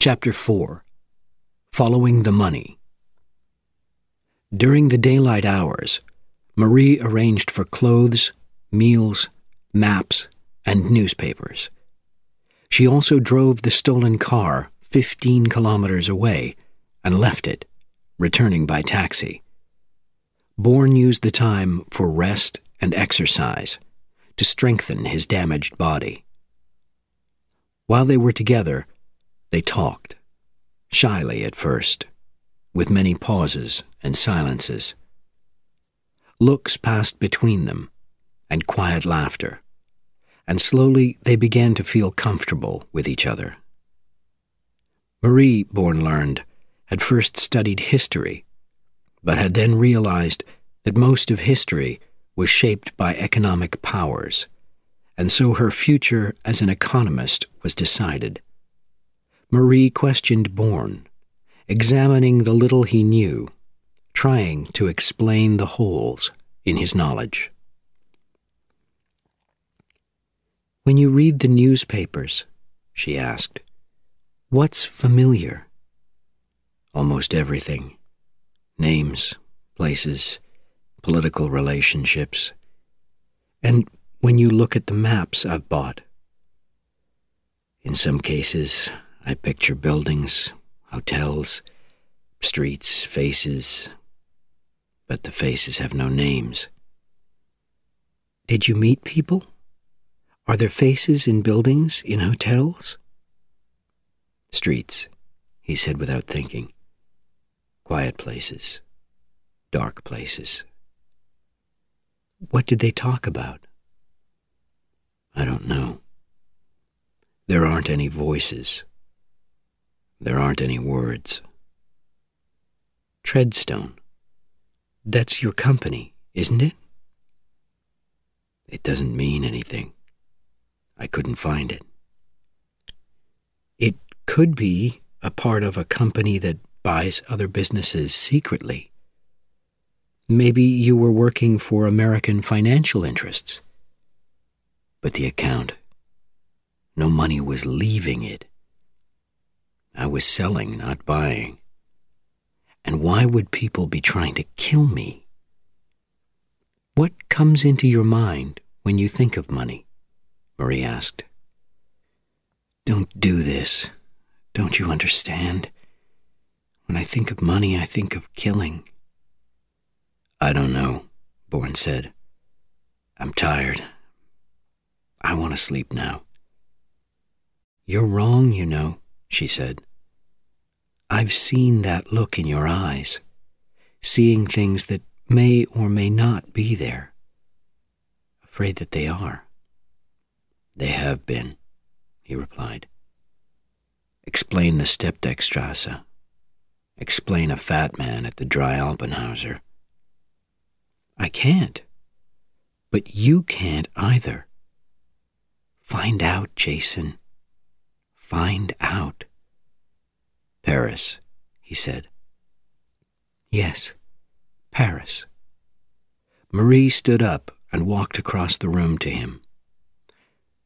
Chapter 4. Following the Money. During the daylight hours, Marie arranged for clothes, meals, maps, and newspapers. She also drove the stolen car 15 kilometers away and left it, returning by taxi. Bourne used the time for rest and exercise to strengthen his damaged body. While they were together, they talked, shyly at first, with many pauses and silences. Looks passed between them, and quiet laughter, and slowly they began to feel comfortable with each other. Marie, Bourne learned, had first studied history, but had then realized that most of history was shaped by economic powers, and so her future as an economist was decided. Marie questioned Bourne, examining the little he knew, trying to explain the holes in his knowledge. "When you read the newspapers," she asked, "what's familiar?" "Almost everything. Names, places, political relationships. And when you look at the maps I've bought, in some cases I picture buildings, hotels, streets, faces, but the faces have no names." "Did you meet people? Are there faces in buildings, in hotels?" "Streets," he said without thinking. "Quiet places, dark places." "What did they talk about?" "I don't know. There aren't any voices. There aren't any words." "Treadstone. That's your company, isn't it?" "It doesn't mean anything. I couldn't find it." "It could be a part of a company that buys other businesses secretly. Maybe you were working for American financial interests." "But the account, no money was leaving it. I was selling, not buying. And why would people be trying to kill me?" "What comes into your mind when you think of money?" Marie asked. "Don't do this. Don't you understand? When I think of money, I think of killing." "I don't know," Bourne said. "I'm tired. I want to sleep now." "You're wrong, you know," she said. "I've seen that look in your eyes, seeing things that may or may not be there. Afraid that they are." "They have been," he replied. "Explain the Steppdechstrasse. Explain a fat man at the Dry Alpenhauser." "I can't. But you can't either. Find out, Jason. Find out." "Paris," he said. "Yes, Paris." Marie stood up and walked across the room to him.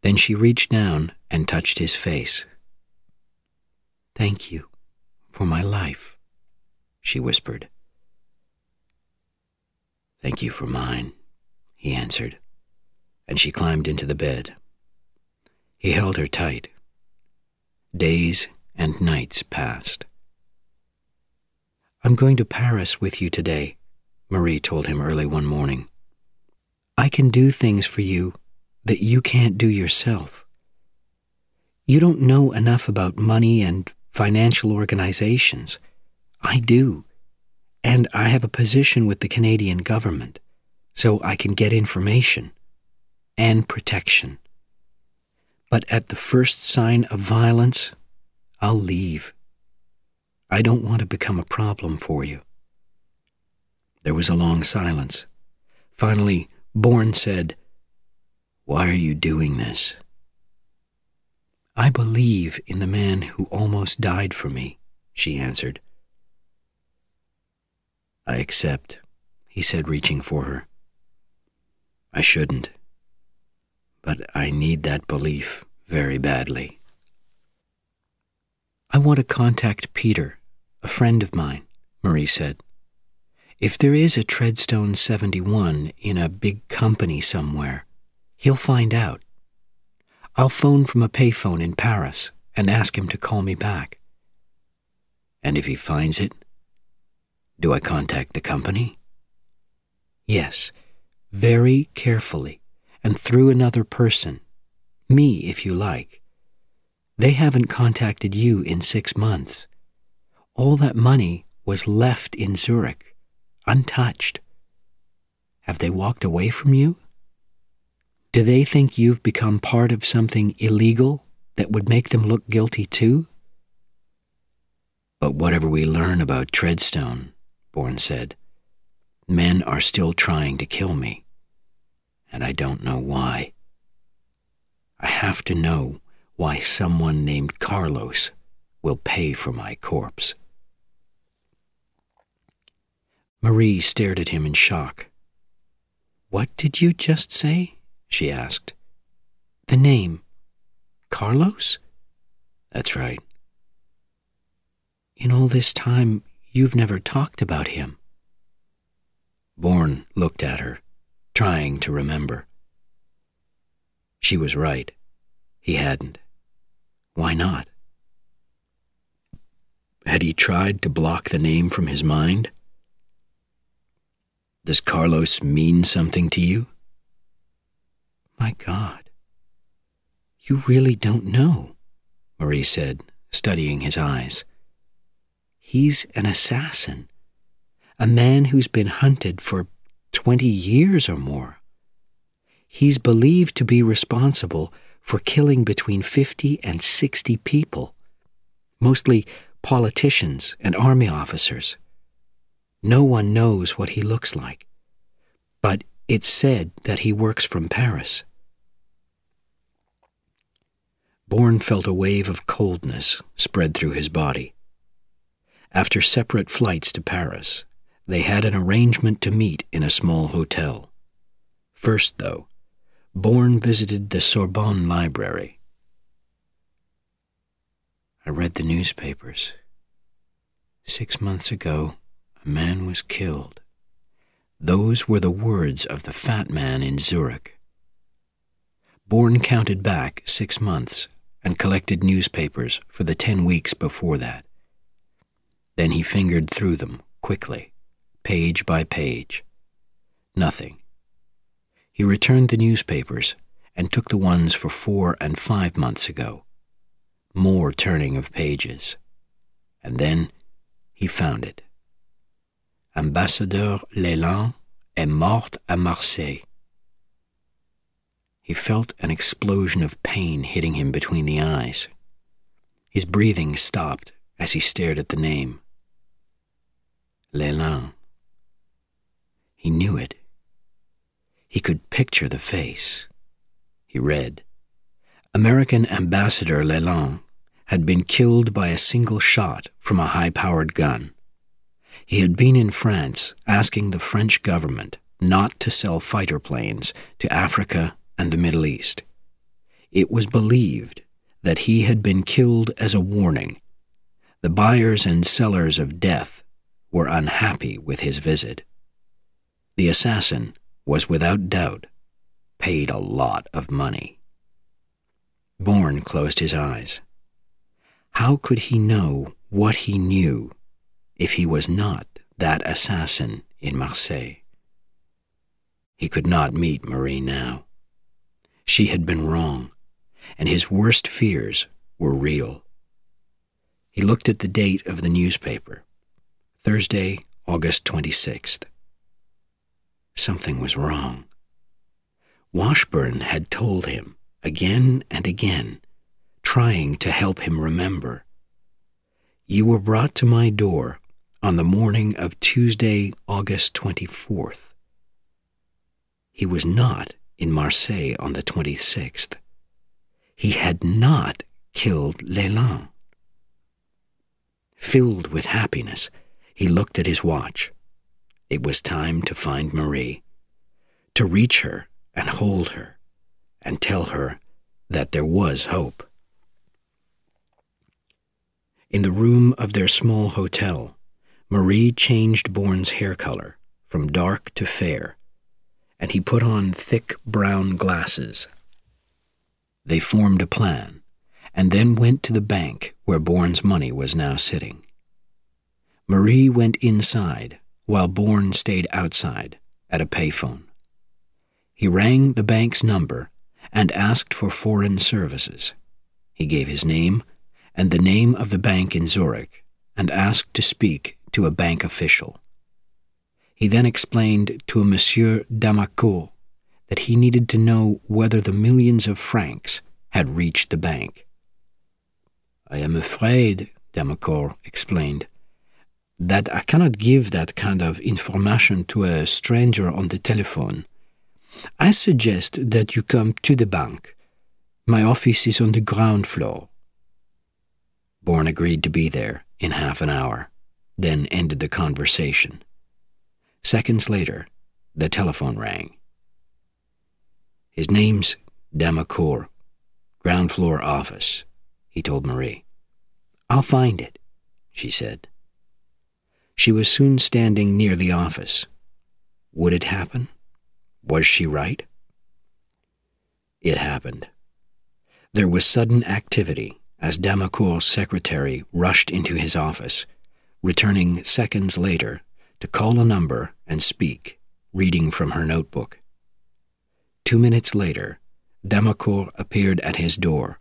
Then she reached down and touched his face. "Thank you for my life," she whispered. "Thank you for mine," he answered, and she climbed into the bed. He held her tight. Days and nights passed. "I'm going to Paris with you today," Marie told him early one morning. "I can do things for you that you can't do yourself. You don't know enough about money and financial organizations. I do, and I have a position with the Canadian government, so I can get information and protection. But at the first sign of violence, I'll leave. I don't want to become a problem for you." There was a long silence. Finally, Bourne said, "Why are you doing this?" "I believe in the man who almost died for me," she answered. "I accept," he said, reaching for her. "I shouldn't. But I need that belief very badly." I want to contact Peter, a friend of mine, Marie said. If there is a Treadstone 71 in a big company somewhere, he'll find out. I'll phone from a payphone in Paris and ask him to call me back. And if he finds it, do I contact the company? Yes, very carefully, and through another person. Me, if you like. They haven't contacted you in 6 months. All that money was left in Zurich, untouched. Have they walked away from you? Do they think you've become part of something illegal that would make them look guilty too? But whatever we learn about Treadstone, Bourne said, men are still trying to kill me, and I don't know why. I have to know why someone named Carlos will pay for my corpse. Marie stared at him in shock. What did you just say? She asked. The name, Carlos? That's right. In all this time, you've never talked about him. Bourne looked at her, trying to remember. She was right. He hadn't. Why not? Had he tried to block the name from his mind? Does Carlos mean something to you? My God. You really don't know, Marie said, studying his eyes. He's an assassin, a man who's been hunted for 20 years or more. He's believed to be responsible for killing between 50 and 60 people, mostly politicians and army officers. No one knows what he looks like, but it's said that he works from Paris. Bourne felt a wave of coldness spread through his body. After separate flights to Paris, they had an arrangement to meet in a small hotel. First, though, Bourne visited the Sorbonne Library. I read the newspapers. 6 months ago, a man was killed. Those were the words of the fat man in Zurich. Bourne counted back 6 months and collected newspapers for the 10 weeks before that. Then he fingered through them quickly, page by page. Nothing. He returned the newspapers and took the ones for 4 and 5 months ago. More turning of pages. And then he found it. Ambassadeur Leland est morte à Marseille. He felt an explosion of pain hitting him between the eyes. His breathing stopped as he stared at the name. Leland. He knew it. He could picture the face. He read, American Ambassador Leland had been killed by a single shot from a high-powered gun. He had been in France asking the French government not to sell fighter planes to Africa and the Middle East. It was believed that he had been killed as a warning. The buyers and sellers of death were unhappy with his visit. The assassin was without doubt paid a lot of money. Bourne closed his eyes. How could he know what he knew if he was not that assassin in Marseille? He could not meet Marie now. She had been wrong, and his worst fears were real. He looked at the date of the newspaper, Thursday, August 26th. Something was wrong. Washburn had told him again and again, trying to help him remember. You were brought to my door on the morning of Tuesday, August 24th. He was not in Marseille on the 26th. He had not killed Leland. Filled with happiness, he looked at his watch. It was time to find Marie, to reach her and hold her, and tell her that there was hope. In the room of their small hotel, Marie changed Bourne's hair color from dark to fair, and he put on thick brown glasses. They formed a plan, and then went to the bank where Bourne's money was now sitting. Marie went inside, while Bourne stayed outside at a payphone. He rang the bank's number and asked for foreign services. He gave his name and the name of the bank in Zurich and asked to speak to a bank official. He then explained to a Monsieur Damacourt that he needed to know whether the millions of francs had reached the bank. "I am afraid," Damacourt explained, "that I cannot give that kind of information to a stranger on the telephone. I suggest that you come to the bank. My office is on the ground floor." Bourne agreed to be there in half an hour, then ended the conversation. Seconds later, the telephone rang. "His name's Damacourt, ground floor office," he told Marie. "I'll find it," she said. She was soon standing near the office. Would it happen? Was she right? It happened. There was sudden activity as Damacourt's secretary rushed into his office, returning seconds later to call a number and speak, reading from her notebook. 2 minutes later, Damacourt appeared at his door,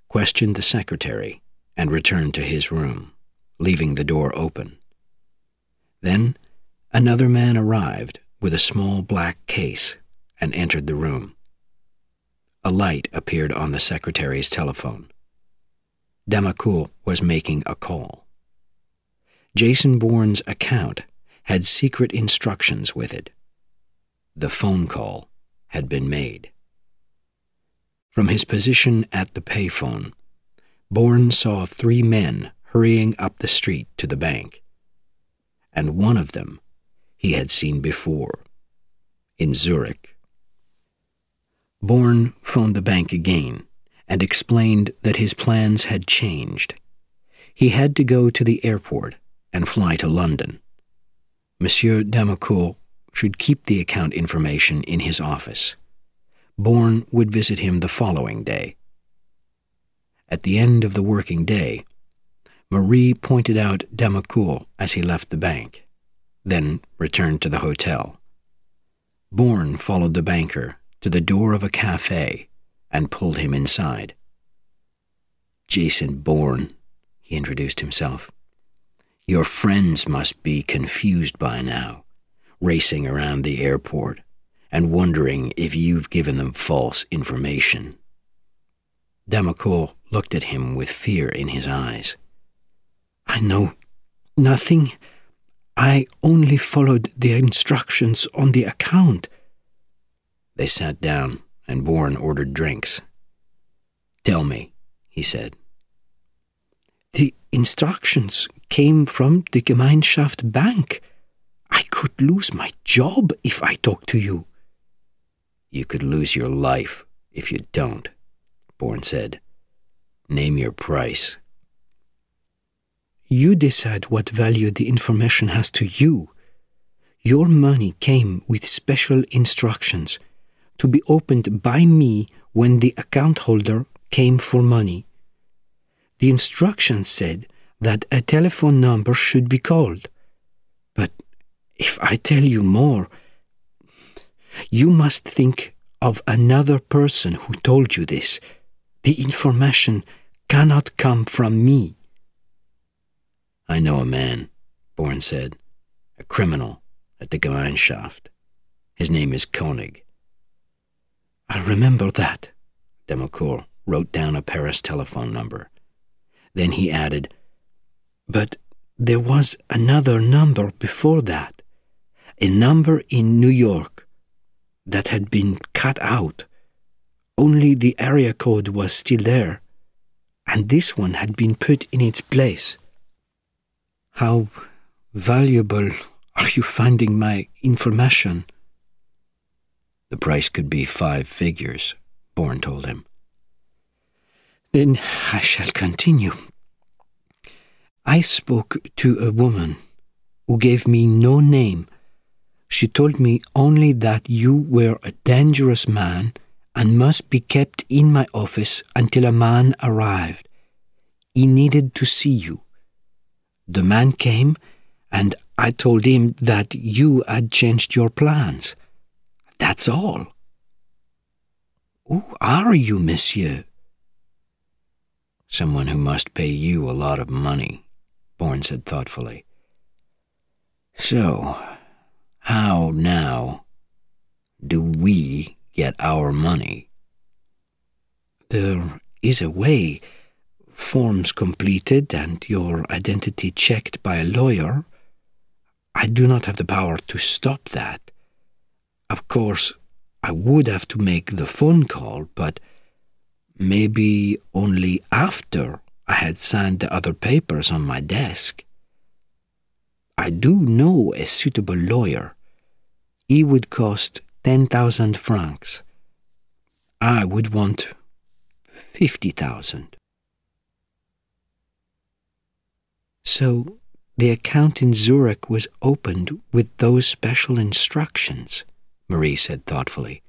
questioned the secretary, and returned to his room, leaving the door open. Then another man arrived with a small black case and entered the room. A light appeared on the secretary's telephone. Damacourt was making a call. Jason Bourne's account had secret instructions with it. The phone call had been made. From his position at the payphone, Bourne saw 3 men hurrying up the street to the bank, and one of them he had seen before, in Zurich. Bourne phoned the bank again and explained that his plans had changed. He had to go to the airport and fly to London. Monsieur Damacourt should keep the account information in his office. Bourne would visit him the following day. At the end of the working day, Marie pointed out Damacourt as he left the bank, then returned to the hotel. Bourne followed the banker to the door of a cafe and pulled him inside. "Jason Bourne," he introduced himself. "Your friends must be confused by now, racing around the airport and wondering if you've given them false information." Damacourt looked at him with fear in his eyes. "I know nothing. I only followed the instructions on the account." They sat down, and Bourne ordered drinks. "Tell me," he said. "The instructions came from the Gemeinschaft Bank. I could lose my job if I talk to you." "You could lose your life if you don't," Bourne said. "Name your price." "You decide what value the information has to you. Your money came with special instructions to be opened by me when the account holder came for money. The instructions said that a telephone number should be called. But if I tell you more, you must think of another person who told you this. The information cannot come from me." "I know a man," Bourne said, "a criminal at the Gemeinschaft. His name is Koenig." "I'll remember that." Damacourt wrote down a Paris telephone number. Then he added, "But there was another number before that, a number in New York that had been cut out. Only the area code was still there, and this one had been put in its place." "How valuable are you finding my information?" "The price could be 5 figures, Bourne told him. "Then I shall continue. I spoke to a woman who gave me no name. She told me only that you were a dangerous man and must be kept in my office until a man arrived. He needed to see you. The man came, and I told him that you had changed your plans. That's all. Who are you, monsieur? Someone who must pay you a lot of money, Bourne said thoughtfully. So, how now do we get our money? There is a way. Forms completed and your identity checked by a lawyer. I do not have the power to stop that. Of course, I would have to make the phone call, but maybe only after I had signed the other papers on my desk. I do know a suitable lawyer. He would cost 10,000 francs. I would want 50,000. So the account in Zurich was opened with those special instructions, Marie said thoughtfully.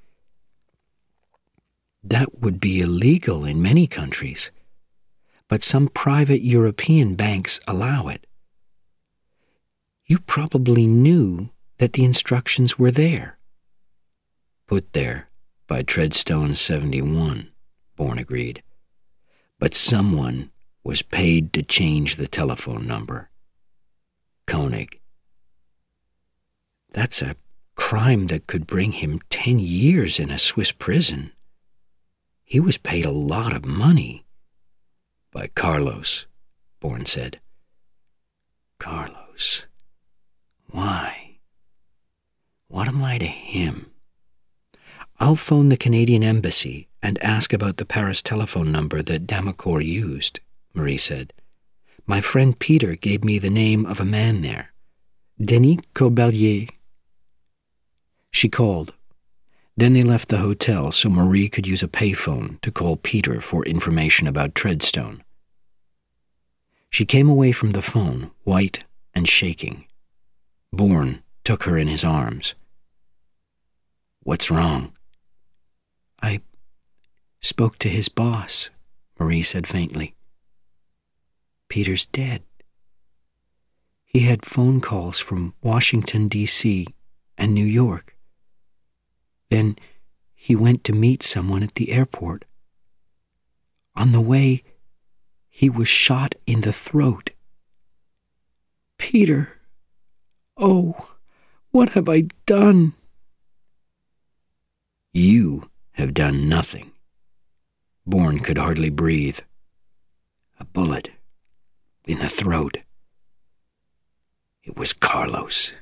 That would be illegal in many countries, but some private European banks allow it. You probably knew that the instructions were there. Put there by Treadstone 71, Bourne agreed. But someone was paid to change the telephone number. Koenig. That's a crime that could bring him 10 years in a Swiss prison. He was paid a lot of money. By Carlos, Bourne said. Carlos. Why? What am I to him? I'll phone the Canadian Embassy and ask about the Paris telephone number that Damacour used, Marie said. My friend Peter gave me the name of a man there. Denis Corbelier. She called. Then they left the hotel so Marie could use a payphone to call Peter for information about Treadstone. She came away from the phone, white and shaking. Bourne took her in his arms. What's wrong? I spoke to his boss, Marie said faintly. Peter's dead. He had phone calls from Washington, D.C. and New York. Then he went to meet someone at the airport. On the way, he was shot in the throat. Peter, oh, what have I done? You have done nothing. Bourne could hardly breathe. A bullet in the throat. It was Carlos.